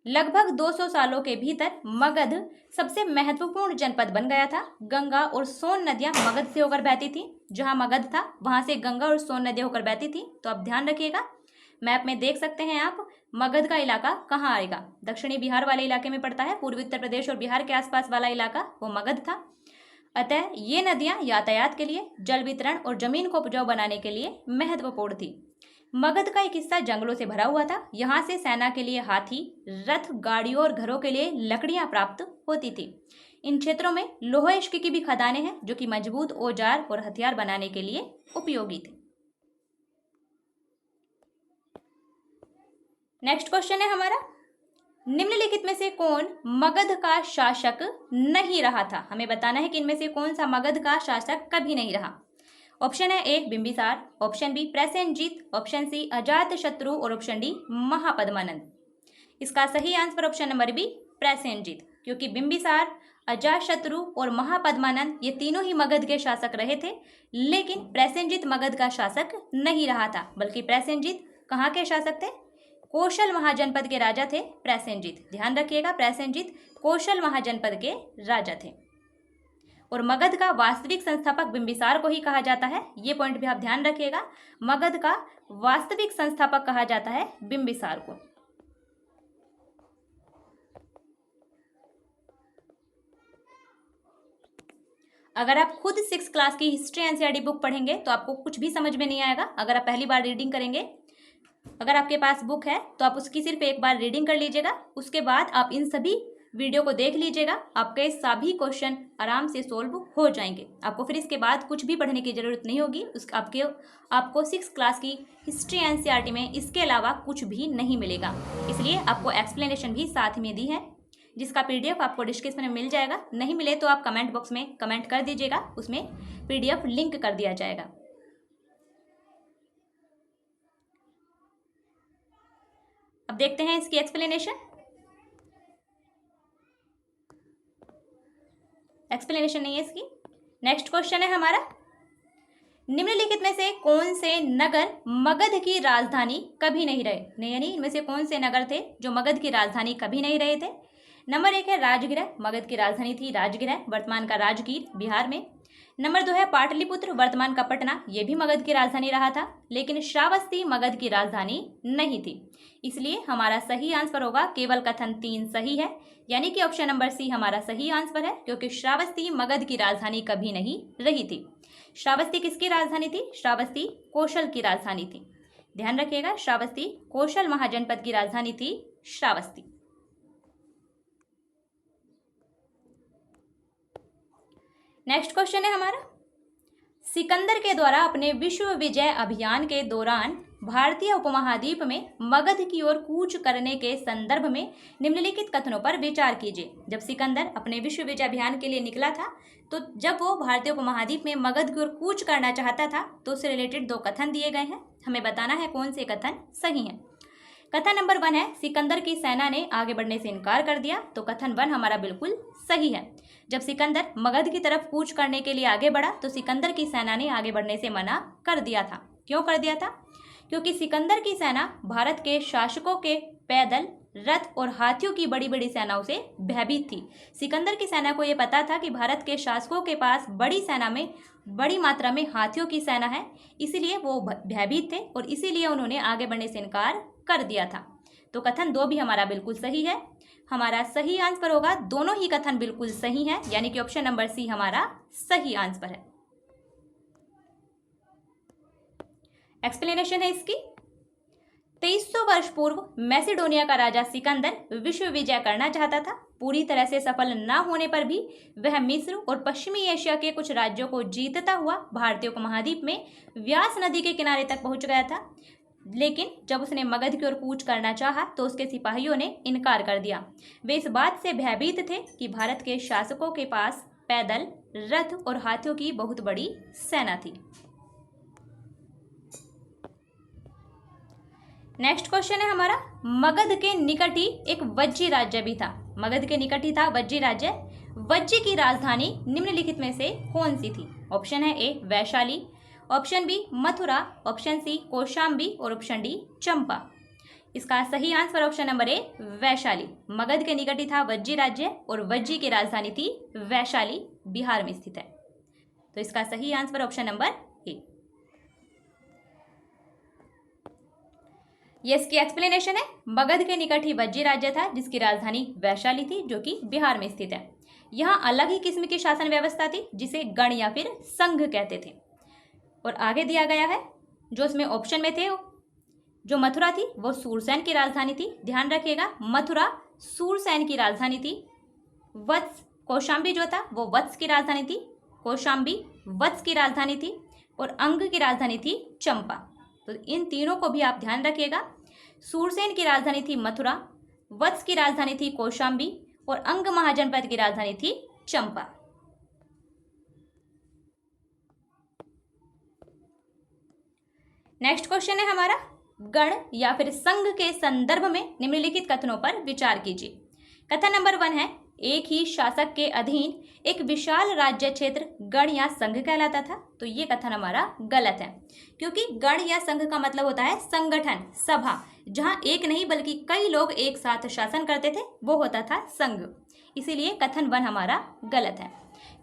लगभग 200 सालों के भीतर मगध सबसे महत्वपूर्ण जनपद बन गया था। गंगा और सोन नदियां मगध से होकर बहती थी। जहां मगध था वहां से गंगा और सोन नदियां होकर बहती थी। तो आप ध्यान रखिएगा, मैप में देख सकते हैं आप, मगध का इलाका कहाँ आएगा? दक्षिणी बिहार वाले इलाके में पड़ता है। पूर्वी उत्तर प्रदेश और बिहार के आसपास वाला इलाका वो मगध था। अतः ये नदियां यातायात के लिए, जल वितरण और जमीन को उपजाऊ बनाने के लिए महत्वपूर्ण थी। मगध का एक हिस्सा जंगलों से भरा हुआ था। यहाँ से सेना के लिए हाथी, रथ, गाड़ियों और घरों के लिए लकड़ियां प्राप्त होती थी। इन क्षेत्रों में लौह इश्क की भी खदानें हैं जो कि मजबूत औजार और हथियार बनाने के लिए उपयोगी थे। नेक्स्ट क्वेश्चन है हमारा, निम्नलिखित में से कौन मगध का शासक नहीं रहा था? हमें बताना है कि इनमें से कौन सा मगध का शासक कभी नहीं रहा। ऑप्शन है A Bimbisara, option B Prasenjit, option C Ajatashatru और ऑप्शन डी महापद्मानंद। इसका सही answer option number B Prasenjit, क्योंकि बिंबिसार, अजातशत्रु और महापद्मानंद ये तीनों ही मगध के शासक रहे थे, लेकिन प्रसेनजीत मगध का शासक नहीं रहा था। बल्कि प्रसेनजीत कहाँ के शासक थे? कौशल महाजनपद के राजा थे प्रसेनजीत। ध्यान रखिएगा, प्रसेनजीत कौशल महाजनपद के राजा थे। और मगध का वास्तविक संस्थापक बिंबिसार को ही कहा जाता है। ये पॉइंट भी आप ध्यान रखिएगा, मगध का वास्तविक संस्थापक कहा जाता है बिंबिसार को। अगर आप खुद 6 क्लास की हिस्ट्री एनसीईआरटी बुक पढ़ेंगे तो आपको कुछ भी समझ में नहीं आएगा। अगर आप पहली बार रीडिंग करेंगे, अगर आपके पास बुक है तो आप उसकी सिर्फ एक बार रीडिंग कर लीजिएगा। उसके बाद आप इन सभी वीडियो को देख लीजिएगा, आपके सभी क्वेश्चन आराम से सोल्व हो जाएंगे। आपको फिर इसके बाद कुछ भी पढ़ने की जरूरत नहीं होगी। आपको 6 क्लास की हिस्ट्री एनसीईआरटी में इसके अलावा कुछ भी नहीं मिलेगा। इसलिए आपको एक्सप्लेनेशन भी साथ में दी है, जिसका पीडीएफ आपको डिस्क्रिप्शन में मिल जाएगा। नहीं मिले तो आप कमेंट बॉक्स में कमेंट कर दीजिएगा, उसमें पीडीएफ लिंक कर दिया जाएगा। अब देखते हैं इसकी एक्सप्लेनेशन नहीं है इसकी। नेक्स्ट क्वेश्चन है हमारा, निम्नलिखित में से कौन से नगर मगध की राजधानी कभी नहीं रहे? यानी इनमें से कौन से नगर थे जो मगध की राजधानी कभी नहीं रहे थे? नंबर 1 है राजगृह, मगध की राजधानी थी राजगृह, वर्तमान का राजगीर बिहार में। नंबर 2 है पाटलिपुत्र, वर्तमान का पटना, यह भी मगध की राजधानी रहा था, लेकिन श्रावस्ती मगध की राजधानी नहीं थी। इसलिए हमारा सही आंसर होगा केवल कथन 3 सही है, यानी कि ऑप्शन नंबर सी हमारा सही आंसर है, क्योंकि श्रावस्ती मगध की राजधानी कभी नहीं रही थी। श्रावस्ती किसकी राजधानी थी? श्रावस्ती कौशल की राजधानी थी। ध्यान रखिएगा, श्रावस्ती कौशल महाजनपद की राजधानी थी श्रावस्ती। नेक्स्ट क्वेश्चन है हमारा, सिकंदर के द्वारा अपने विश्व विजय अभियान के दौरान भारतीय उपमहाद्वीप में मगध की ओर कूच करने के संदर्भ में निम्नलिखित कथनों पर विचार कीजिए। जब सिकंदर अपने विश्व विजय अभियान के लिए निकला था, तो जब वो भारतीय उपमहाद्वीप में मगध की ओर कूच करना चाहता था, तो उससे रिलेटेड 2 कथन दिए गए हैं। हमें बताना है कौन से कथन सही हैं। कथन नंबर 1 है, सिकंदर की सेना ने आगे बढ़ने से इनकार कर दिया। तो कथन 1 हमारा बिल्कुल सही है। जब सिकंदर मगध की तरफ कूच करने के लिए आगे बढ़ा, तो सिकंदर की सेना ने आगे बढ़ने से मना कर दिया था। क्यों कर दिया था? क्योंकि सिकंदर की सेना भारत के शासकों के पैदल, रथ और हाथियों की बड़ी बड़ी सेनाओं से भयभीत थी। सिकंदर की सेना को यह पता था कि भारत के शासकों के पास बड़ी सेना में बड़ी मात्रा में हाथियों की सेना है, इसीलिए वो भयभीत थे और इसीलिए उन्होंने आगे बढ़ने से इनकार कर दिया था। तो कथन 2 भी हमारा बिल्कुल सही है। हमारा सही आंसर होगा, दोनों ही कथन बिल्कुल सही है, यानी कि ऑप्शन नंबर सी हमारा सही आंसर है। एक्सप्लेनेशन है इसकी। 2300 वर्ष पूर्व मैसेडोनिया का राजा सिकंदर विश्व विजय करना चाहता था। पूरी तरह से सफल न होने पर भी वह मिस्र और पश्चिमी एशिया के कुछ राज्यों को जीतता हुआ भारतीय उपमहाद्वीप में व्यास नदी के किनारे तक पहुंच गया था। लेकिन जब उसने मगध की ओर कूच करना चाहा, तो उसके सिपाहियों ने इनकार कर दिया। वे इस बात से भयभीत थे कि भारत के शासकों के पास पैदल, रथ और हाथियों की बहुत बड़ी सेना थी। नेक्स्ट क्वेश्चन है हमारा, मगध के निकट ही एक वज्जी राज्य भी था। मगध के निकट ही था वज्जी राज्य। वज्जी की राजधानी निम्नलिखित में से कौन सी थी? ऑप्शन है A Vaishali, option B Mathura, option C Kaushambi और ऑप्शन डी चंपा। इसका सही answer option number A Vaishali. Magadh के निकट ही था वज्जी राज्य और वज्जी की राजधानी थी वैशाली, बिहार में स्थित है। तो इसका सही आंसर ऑप्शन नंबर ए। ये इसकी एक्सप्लेनेशन है। मगध के निकट ही वज्जी राज्य था जिसकी राजधानी वैशाली थी, जो कि बिहार में स्थित है। यहाँ अलग ही किस्म की शासन व्यवस्था थी जिसे गण या फिर संघ कहते थे। और आगे दिया गया है जो उसमें ऑप्शन में थे, जो मथुरा थी वो सूरसेन की राजधानी थी। ध्यान रखिएगा, मथुरा सूरसेन की राजधानी थी। वत्स कौशाम्बी जो था वो वत्स की राजधानी थी। कौशाम्बी वत्स की राजधानी थी और अंग की राजधानी थी चंपा। तो इन तीनों को भी आप ध्यान रखिएगा। सूरसेन की राजधानी थी मथुरा, वत्स की राजधानी थी कौशाम्बी और अंग महाजनपद की राजधानी थी चंपा। नेक्स्ट क्वेश्चन है हमारा, गण या फिर संघ के संदर्भ में निम्नलिखित कथनों पर विचार कीजिए। कथन नंबर 1 है, एक ही शासक के अधीन एक विशाल राज्य क्षेत्र गण या संघ कहलाता था। तो ये कथन हमारा गलत है, क्योंकि गण या संघ का मतलब होता है संगठन, सभा, जहां एक नहीं बल्कि कई लोग एक साथ शासन करते थे, वो होता था संघ। इसीलिए कथन 1 हमारा गलत है।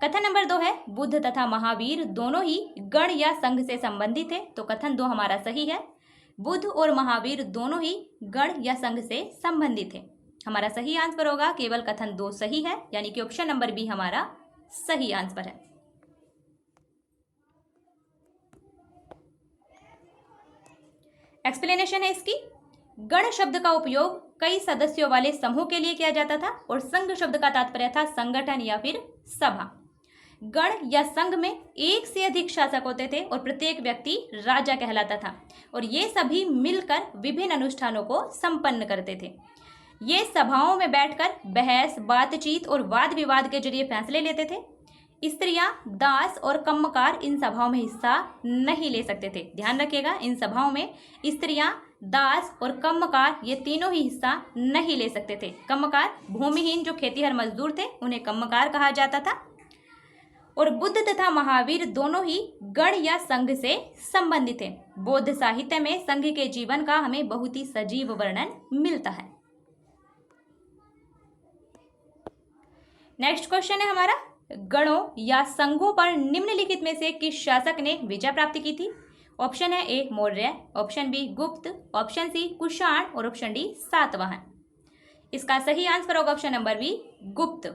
कथन नंबर 2 है, बुद्ध तथा महावीर दोनों ही गण या संघ से संबंधित थे। तो कथन 2 हमारा सही है। बुद्ध और महावीर दोनों ही गण या संघ से संबंधित थे। हमारा सही आंसर होगा केवल कथन 2 सही है, यानी कि ऑप्शन नंबर बी हमारा सही आंसर है। एक्सप्लेनेशन है इसकी। गण शब्द का उपयोग कई सदस्यों वाले समूह के लिए किया जाता था और संघ शब्द का तात्पर्य था संगठन या फिर सभा। गण या संघ में एक से अधिक शासक होते थे और प्रत्येक व्यक्ति राजा कहलाता था और ये सभी मिलकर विभिन्न अनुष्ठानों को संपन्न करते थे। ये सभाओं में बैठकर बहस, बातचीत और वाद विवाद के जरिए फैसले लेते थे। स्त्रियां, दास और कम्मकार इन सभाओं में हिस्सा नहीं ले सकते थे। ध्यान रखिएगा, इन सभाओं में स्त्रियां, दास और कम्मकार ये तीनों ही हिस्सा नहीं ले सकते थे। कम्मकार भूमिहीन जो खेतीहर मजदूर थे उन्हें कम्मकार कहा जाता था। और बुद्ध तथा महावीर दोनों ही गण या संघ से संबंधित थे। बौद्ध साहित्य में संघ के जीवन का हमें बहुत ही सजीव वर्णन मिलता है। नेक्स्ट क्वेश्चन है हमारा, गणों या संघों पर निम्नलिखित में से किस शासक ने विजय प्राप्त की थी? ऑप्शन है ए मौर्य, ऑप्शन बी गुप्त, ऑप्शन सी कुषाण और ऑप्शन डी सातवाहन। इसका सही आंसर होगा ऑप्शन नंबर बी गुप्त।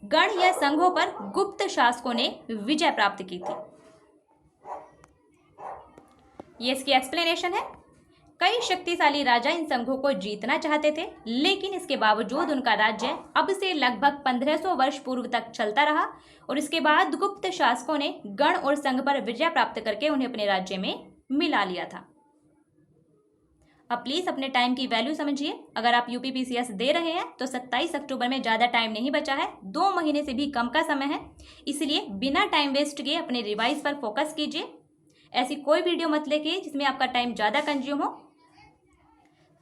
गण या संघों पर गुप्त शासकों ने विजय प्राप्त की थी। ये इसकी एक्सप्लेनेशन है। कई शक्तिशाली राजा इन संघों को जीतना चाहते थे, लेकिन इसके बावजूद उनका राज्य अब से लगभग 1500 वर्ष पूर्व तक चलता रहा और इसके बाद गुप्त शासकों ने गण और संघ पर विजय प्राप्त करके उन्हें अपने राज्य में मिला लिया था। अब प्लीज़ अपने टाइम की वैल्यू समझिए। अगर आप यूपीपीसीएस दे रहे हैं तो 27 अक्टूबर में ज़्यादा टाइम नहीं बचा है, 2 महीने से भी कम का समय है। इसलिए बिना टाइम वेस्ट किए अपने रिवाइज पर फोकस कीजिए। ऐसी कोई वीडियो मत लेके जिसमें आपका टाइम ज़्यादा कंज्यूम हो।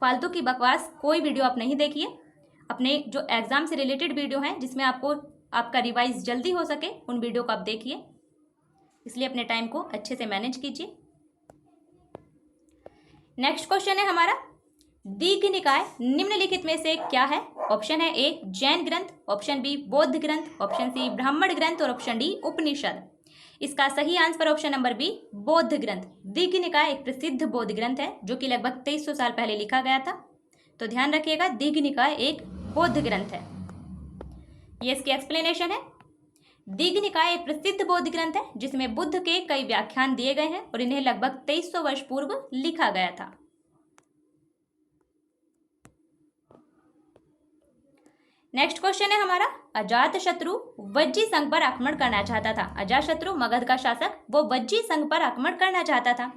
फालतू की बकवास कोई वीडियो आप नहीं देखिए। अपने जो एग्ज़ाम से रिलेटेड वीडियो हैं जिसमें आपको आपका रिवाइज जल्दी हो सके, उन वीडियो को आप देखिए। इसलिए अपने टाइम को अच्छे से मैनेज कीजिए। नेक्स्ट क्वेश्चन है हमारा, दीघ निकाय निम्नलिखित में से क्या है? ऑप्शन है ए जैन ग्रंथ, ऑप्शन बी बौद्ध ग्रंथ, ऑप्शन सी ब्राह्मण ग्रंथ और ऑप्शन डी उपनिषद। इसका सही आंसर ऑप्शन नंबर बी बौद्ध ग्रंथ। दीघ निकाय एक प्रसिद्ध बौद्ध ग्रंथ है जो कि लगभग 2300 साल पहले लिखा गया था। तो ध्यान रखिएगा, दीघ निकाय एक बौद्ध ग्रंथ है। ये इसकी एक्सप्लेनेशन है। दीघ निकाय एक प्रसिद्ध बौद्ध ग्रंथ है जिसमें बुद्ध के कई व्याख्यान दिए गए हैं और इन्हें लगभग 2300 वर्ष पूर्व लिखा गया था। नेक्स्ट क्वेश्चन है हमारा, अजातशत्रु वज्जी संघ पर आक्रमण करना चाहता था। अजातशत्रु मगध का शासक, वो वज्जी संघ पर आक्रमण करना चाहता था।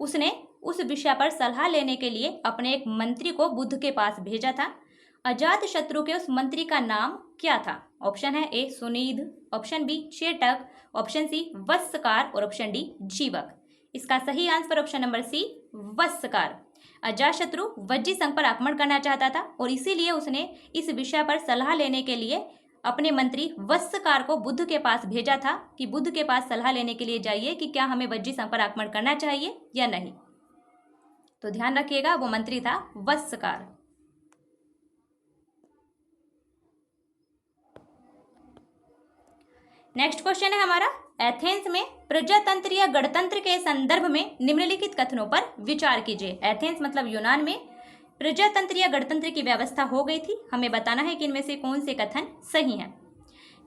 उसने उस विषय पर सलाह लेने के लिए अपने एक मंत्री को बुद्ध के पास भेजा था। अजातशत्रु के उस मंत्री का नाम क्या था? ऑप्शन है A Sunidha, option B Chetak, option C Vatsakar और ऑप्शन डी जीवक। इसका सही answer option number C Vatsakar. Ajatashatru Vajji Sangh पर आक्रमण करना चाहता था और इसीलिए उसने इस विषय पर सलाह लेने के लिए अपने मंत्री वत्सकार को बुद्ध के पास भेजा था कि बुद्ध के पास सलाह लेने के लिए जाइए कि क्या हमें वज्जी संघ पर आक्रमण करना चाहिए या नहीं। तो ध्यान रखिएगा, वो मंत्री था वत्सकार। नेक्स्ट क्वेश्चन है हमारा, एथेंस में प्रजातंत्र या गणतंत्र के संदर्भ में निम्नलिखित कथनों पर विचार कीजिए। एथेंस मतलब यूनान में प्रजातंत्र या गणतंत्र की व्यवस्था हो गई थी। हमें बताना है कि इनमें से कौन से कथन सही हैं।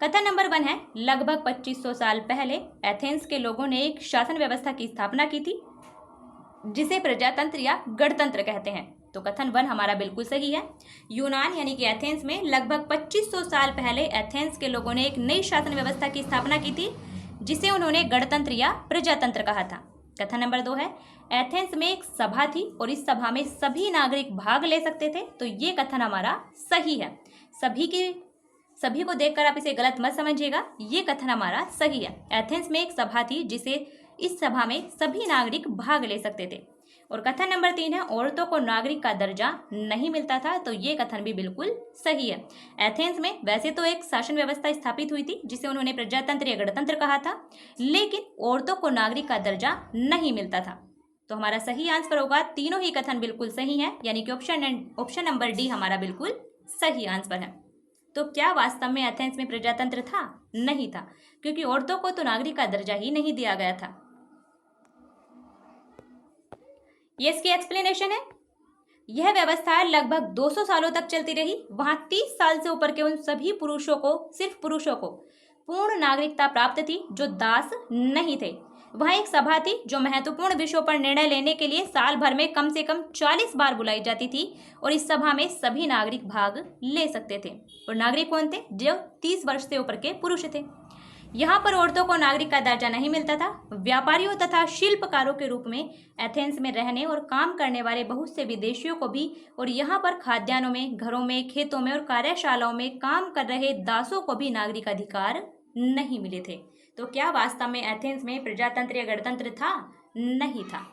कथन नंबर 1 है, लगभग 2500 साल पहले एथेंस के लोगों ने एक शासन व्यवस्था की स्थापना की थी जिसे प्रजातंत्र या गणतंत्र कहते हैं। तो कथन 1 हमारा बिल्कुल सही है। यूनान यानी कि एथेंस में लगभग 2500 साल पहले एथेंस के लोगों ने एक नई शासन व्यवस्था की स्थापना की थी जिसे उन्होंने गणतंत्र या प्रजातंत्र कहा था। कथन नंबर 2 है, एथेंस में एक सभा थी और इस सभा में सभी नागरिक भाग ले सकते थे। तो ये कथन हमारा सही है। सभी को देखकर आप इसे गलत मत समझिएगा, ये कथन हमारा सही है। एथेंस में एक सभा थी जिसे इस सभा में सभी नागरिक भाग ले सकते थे। और कथन नंबर 3 है, औरतों को नागरिक का दर्जा नहीं मिलता था। तो ये कथन भी बिल्कुल सही है। एथेंस में वैसे तो एक शासन व्यवस्था स्थापित हुई थी जिसे उन्होंने प्रजातंत्र या गणतंत्र कहा था, लेकिन औरतों को नागरिक का दर्जा नहीं मिलता था। तो हमारा सही आंसर होगा, तीनों ही कथन बिल्कुल सही है, यानी कि ऑप्शन नंबर डी हमारा बिल्कुल सही आंसर है। तो क्या वास्तव में एथेंस में प्रजातंत्र था? नहीं था, क्योंकि औरतों को तो नागरिक का दर्जा ही नहीं दिया गया था। ये इसकी एक्सप्लेनेशन है। यह व्यवस्था लगभग 200 सालों तक चलती रही। वहां 30 साल से ऊपर के उन सभी पुरुषों को, सिर्फ पुरुषों को पूर्ण नागरिकता प्राप्त थी जो दास नहीं थे। वहां एक सभा थी जो महत्वपूर्ण विषयों पर निर्णय लेने के लिए साल भर में कम से कम 40 बार बुलाई जाती थी और इस सभा में सभी नागरिक भाग ले सकते थे। और नागरिक कौन थे? जो 30 वर्ष से ऊपर के पुरुष थे। यहाँ पर औरतों को नागरिक का दर्जा नहीं मिलता था। व्यापारियों तथा शिल्पकारों के रूप में एथेंस में रहने और काम करने वाले बहुत से विदेशियों को भी, और यहाँ पर खाद्यान्नों में, घरों में, खेतों में और कार्यशालाओं में काम कर रहे दासों को भी नागरिक अधिकार नहीं मिले थे। तो क्या वास्तव में एथेंस में प्रजातंत्र या गणतंत्र था? नहीं था।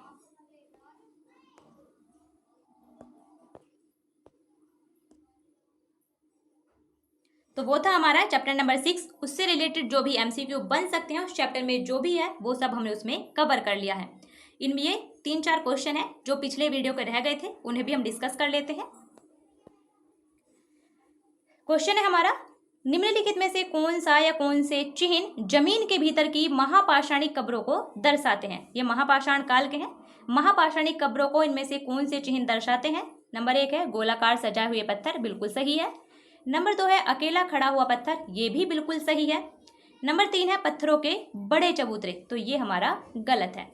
तो वो था हमारा चैप्टर नंबर 6। उससे रिलेटेड जो भी एमसीक्यू बन सकते हैं उस चैप्टर में जो भी है वो सब हमने उसमें कवर कर लिया है। इनमें ये 3-4 क्वेश्चन है जो पिछले वीडियो के रह गए थे, उन्हें भी हम डिस्कस कर लेते हैं। क्वेश्चन है हमारा, निम्नलिखित में से कौन सा या कौन से चिन्ह जमीन के भीतर की महापाषाणिक कब्रों को दर्शाते हैं? ये महापाषाण काल के हैं। महापाषाणिक कब्रों को इनमें से कौन से चिन्ह दर्शाते हैं? नंबर 1 है गोलाकार सजाए हुए पत्थर, बिल्कुल सही है। नंबर 2 है अकेला खड़ा हुआ पत्थर, ये भी बिल्कुल सही है। नंबर 3 है पत्थरों के बड़े चबूतरे, तो ये हमारा गलत है।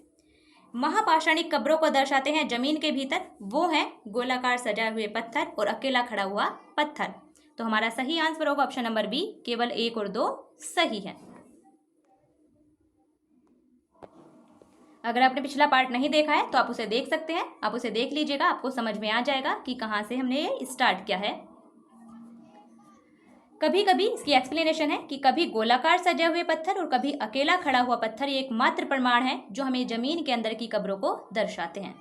महापाषाणिक कब्रों को दर्शाते हैं जमीन के भीतर, वो है गोलाकार सजाए हुए पत्थर और अकेला खड़ा हुआ पत्थर। तो हमारा सही आंसर होगा ऑप्शन नंबर बी, केवल 1 और 2 सही है। अगर आपने पिछला पार्ट नहीं देखा है तो आप उसे देख सकते हैं, आप उसे देख लीजिएगा, आपको समझ में आ जाएगा कि कहाँ से हमने ये स्टार्ट किया है। कभी कभी इसकी एक्सप्लेनेशन है कि कभी गोलाकार सजे हुए पत्थर और कभी अकेला खड़ा हुआ पत्थर ये एकमात्र प्रमाण है जो हमें जमीन के अंदर की कब्रों को दर्शाते हैं।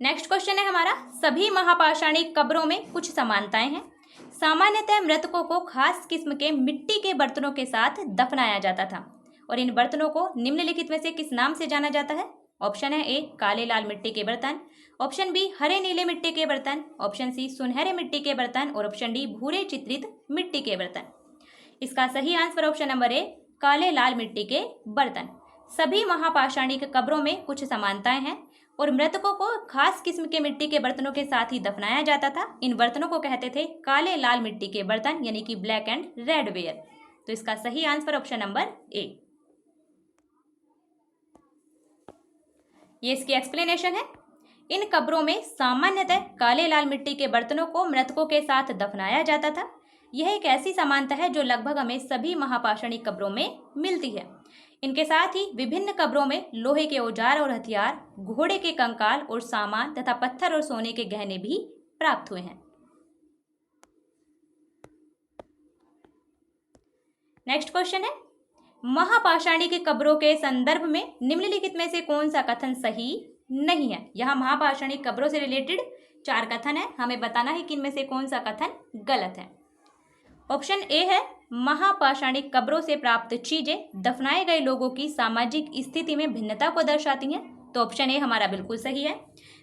नेक्स्ट क्वेश्चन है हमारा, सभी महापाषाणिक कब्रों में कुछ समानताएं हैं। सामान्यतः मृतकों को खास किस्म के मिट्टी के बर्तनों के साथ दफनाया जाता था और इन बर्तनों को निम्नलिखित में से किस नाम से जाना जाता है? ऑप्शन है ए काले लाल मिट्टी के बर्तन, ऑप्शन बी हरे नीले मिट्टी के बर्तन, ऑप्शन सी सुनहरे मिट्टी के बर्तन और ऑप्शन डी भूरे चित्रित मिट्टी के बर्तन। इसका सही आंसर ऑप्शन नंबर ए काले लाल मिट्टी के बर्तन। सभी महापाषाणिक कब्रों में कुछ समानताएं हैं और मृतकों को खास किस्म के मिट्टी के बर्तनों के साथ ही दफनाया जाता था। इन बर्तनों को कहते थे काले लाल मिट्टी के बर्तन, यानी कि ब्लैक एंड रेड वेयर। तो इसका सही आंसर ऑप्शन नंबर ए। ये इसकी एक्सप्लेनेशन है। इन कब्रों में सामान्यतः काले लाल मिट्टी के बर्तनों को मृतकों के साथ दफनाया जाता था। यह एक ऐसी समानता है जो लगभग हमें सभी महापाषाणिक कब्रों में मिलती है। इनके साथ ही विभिन्न कब्रों में लोहे के औजार और हथियार, घोड़े के कंकाल और सामान तथा पत्थर और सोने के गहने भी प्राप्त हुए हैं। नेक्स्ट क्वेश्चन है, महापाषाणिक कब्रों के संदर्भ में निम्नलिखित में से कौन सा कथन सही नहीं है? यहाँ महापाषाणिक कब्रों से रिलेटेड 4 कथन है, हमें बताना है कि इनमें से कौन सा कथन गलत है। ऑप्शन ए है महापाषाणिक कब्रों से प्राप्त चीजें दफनाए गए लोगों की सामाजिक स्थिति में भिन्नता को दर्शाती हैं। तो ऑप्शन ए हमारा बिल्कुल सही है।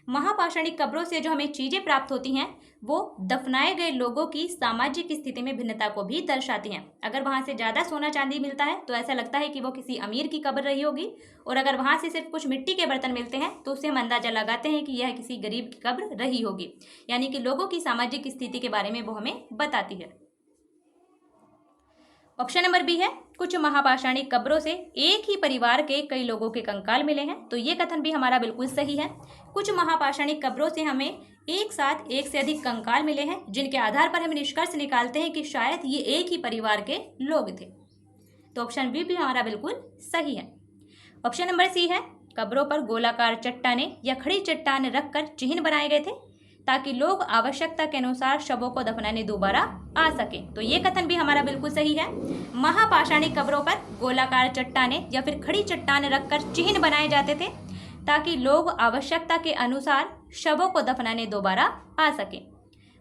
महापाषाणिक कब्रों से जो हमें चीजें प्राप्त होती हैं वो दफनाए गए लोगों की सामाजिक स्थिति में भिन्नता को भी दर्शाती हैं। अगर वहां से ज्यादा सोना चांदी मिलता है तो ऐसा लगता है कि वो किसी अमीर की कब्र रही होगी, और अगर वहां से सिर्फ कुछ मिट्टी के बर्तन मिलते हैं तो उससे हम अंदाजा लगाते हैं कि यह किसी गरीब की कब्र रही होगी। यानी कि लोगों की सामाजिक स्थिति के बारे में वो हमें बताती है। ऑप्शन नंबर बी है, कुछ महापाषाणिक कब्रों से एक ही परिवार के कई लोगों के कंकाल मिले हैं। तो ये कथन भी हमारा बिल्कुल सही है। कुछ महापाषाणिक कब्रों से हमें एक साथ एक से अधिक कंकाल मिले हैं, जिनके आधार पर हम निष्कर्ष निकालते हैं कि शायद ये एक ही परिवार के लोग थे। तो ऑप्शन बी भी हमारा बिल्कुल सही है। ऑप्शन नंबर सी है, कब्रों पर गोलाकार चट्टाने या खड़ी चट्टान रखकर चिन्ह बनाए गए थे ताकि लोग आवश्यकता के अनुसार शवों को दफनाने दोबारा आ सके। तो ये कथन भी हमारा बिल्कुल सही है। महापाषाणिक कब्रों पर गोलाकार चट्टाने या फिर खड़ी चट्टान रखकर चिन्ह बनाए जाते थे ताकि लोग आवश्यकता के अनुसार शवों को दफनाने दोबारा आ सके।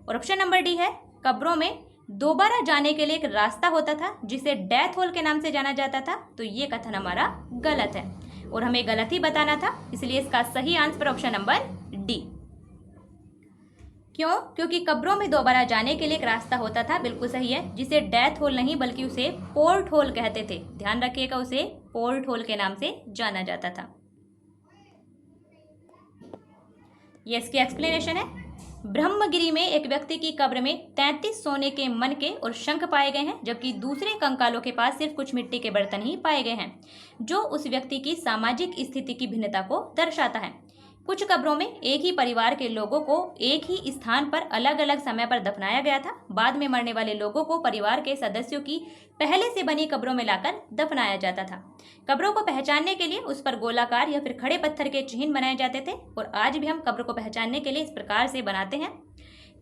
और ऑप्शन नंबर डी है, कब्रों में दोबारा जाने के लिए एक रास्ता होता था जिसे डेथ होल के नाम से जाना जाता था। तो ये कथन हमारा गलत है और हमें गलत ही बताना था, इसलिए इसका सही आंसर ऑप्शन नंबर डी। क्यों? क्योंकि कब्रों में दोबारा जाने के लिए एक रास्ता होता था, बिल्कुल सही है, जिसे डेथ होल नहीं बल्कि उसे पोर्ट होल कहते थे। ध्यान रखिएगा, उसे पोर्ट होल के नाम से जाना जाता था। ये इसकी एक्सप्लेनेशन है। ब्रह्मगिरी में एक व्यक्ति की कब्र में 33 सोने के मनके और शंख पाए गए हैं, जबकि दूसरे कंकालों के पास सिर्फ कुछ मिट्टी के बर्तन ही पाए गए हैं, जो उस व्यक्ति की सामाजिक स्थिति की भिन्नता को दर्शाता है। कुछ कब्रों में एक ही परिवार के लोगों को एक ही स्थान पर अलग अलग समय पर दफनाया गया था। बाद में मरने वाले लोगों को परिवार के सदस्यों की पहले से बनी कब्रों में लाकर दफनाया जाता था। कब्रों को पहचानने के लिए उस पर गोलाकार या फिर खड़े पत्थर के चिन्ह बनाए जाते थे, और आज भी हम कब्र को पहचानने के लिए इस प्रकार से बनाते हैं।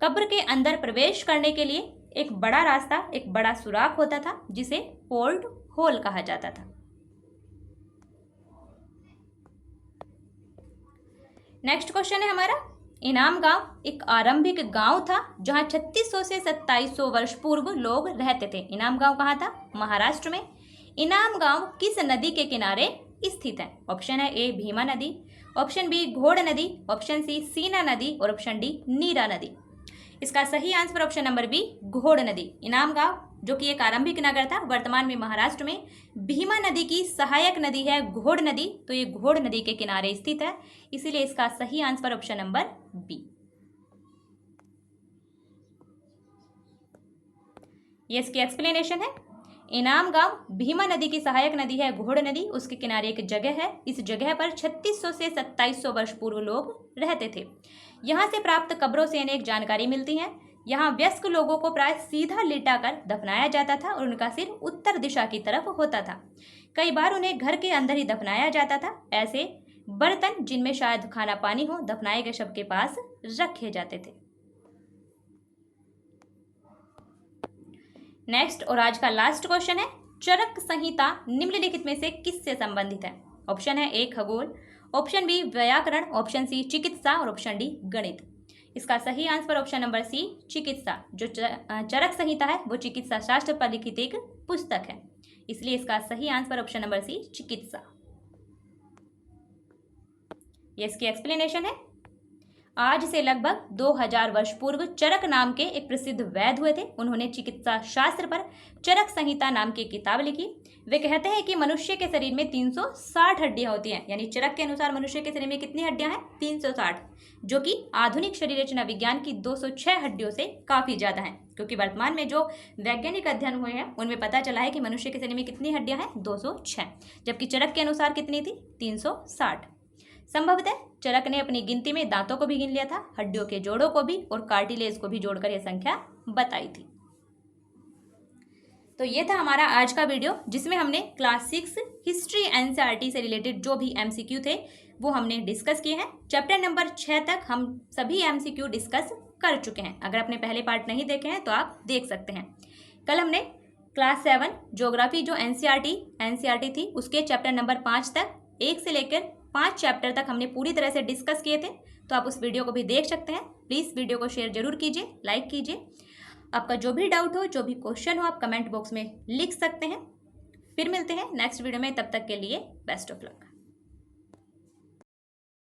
कब्र के अंदर प्रवेश करने के लिए एक बड़ा रास्ता, एक बड़ा सुराख होता था जिसे पोर्ट होल कहा जाता था। नेक्स्ट क्वेश्चन है हमारा, इनाम गांव एक आरंभिक गांव था जहां 3600 से 2700 वर्ष पूर्व लोग रहते थे। इनाम गांव कहाँ था? महाराष्ट्र में। इनाम गांव किस नदी के किनारे स्थित है? ऑप्शन है ए भीमा नदी, ऑप्शन बी घोड़ नदी, ऑप्शन सी सीना नदी और ऑप्शन डी नीरा नदी। इसका सही आंसर ऑप्शन नंबर बी घोड़ नदी। इनाम गांव जो कि एक आरंभिक नगर था, वर्तमान में महाराष्ट्र में भीमा नदी की सहायक नदी है घोड़ नदी। तो ये घोड़ नदी के किनारे स्थित है, इसीलिए इसका सही आंसर ऑप्शन नंबर बी। ये इसकी एक्सप्लेनेशन है। इनाम गांव भीमा नदी की सहायक नदी है घोड़ नदी, उसके किनारे एक जगह है। इस जगह पर 3600 से 2700 वर्ष पूर्व लोग रहते थे। यहाँ से प्राप्त कब्रों से अनेक जानकारी मिलती हैं। यहाँ वयस्क लोगों को प्राय सीधा लिटाकर दफनाया जाता था और उनका सिर उत्तर दिशा की तरफ होता था। कई बार उन्हें घर के अंदर ही दफनाया जाता था। ऐसे बर्तन जिनमें शायद खाना पानी हो दफनाए गए शव के पास रखे जाते थे। नेक्स्ट और आज का लास्ट क्वेश्चन है, चरक संहिता निम्नलिखित में से किससे संबंधित है? ऑप्शन है ए खगोल, ऑप्शन बी व्याकरण, ऑप्शन सी चिकित्सा और ऑप्शन डी गणित। इसका सही आंसर ऑप्शन नंबर सी चिकित्सा। जो चरक संहिता है वो चिकित्सा शास्त्र पर लिखित एक पुस्तक है, इसलिए इसका सही आंसर ऑप्शन नंबर सी चिकित्सा। ये इसकी एक्सप्लेनेशन है। आज से लगभग 2000 वर्ष पूर्व चरक नाम के एक प्रसिद्ध वैद्य हुए थे। उन्होंने चिकित्सा शास्त्र पर चरक संहिता नाम की किताब लिखी। वे कहते हैं कि मनुष्य के शरीर में 360 हड्डियां होती हैं, यानी चरक के अनुसार मनुष्य के शरीर में कितनी हड्डियां हैं? 360, जो कि आधुनिक शरीर रचना विज्ञान की 206 हड्डियों से काफी ज्यादा हैं। क्योंकि वर्तमान में जो वैज्ञानिक अध्ययन हुए हैं उनमें पता चला है कि मनुष्य के शरीर में कितनी हड्डियां हैं? 206, जबकि चरक के अनुसार कितनी थी? 360। संभवतः चरक ने अपनी गिनती में दांतों को भी गिन लिया था, हड्डियों के जोड़ों को भी और कार्टिलेज को भी जोड़कर यह संख्या बताई थी। तो ये था हमारा आज का वीडियो, जिसमें हमने क्लास 6 हिस्ट्री एनसीईआरटी से रिलेटेड जो भी एमसीक्यू थे वो हमने डिस्कस किए हैं। चैप्टर नंबर 6 तक हम सभी एमसीक्यू डिस्कस कर चुके हैं। अगर आपने पहले पार्ट नहीं देखे हैं तो आप देख सकते हैं। कल हमने क्लास 7 ज्योग्राफी जो एनसीईआरटी थी उसके चैप्टर नंबर 5 तक 1 से लेकर 5 चैप्टर तक हमने पूरी तरह से डिस्कस किए थे, तो आप उस वीडियो को भी देख सकते हैं। प्लीज़ वीडियो को शेयर जरूर कीजिए, लाइक कीजिए। आपका जो भी डाउट हो, जो भी क्वेश्चन हो, आप कमेंट बॉक्स में लिख सकते हैं। फिर मिलते हैं नेक्स्ट वीडियो में, तब तक के लिए बेस्ट ऑफ लक।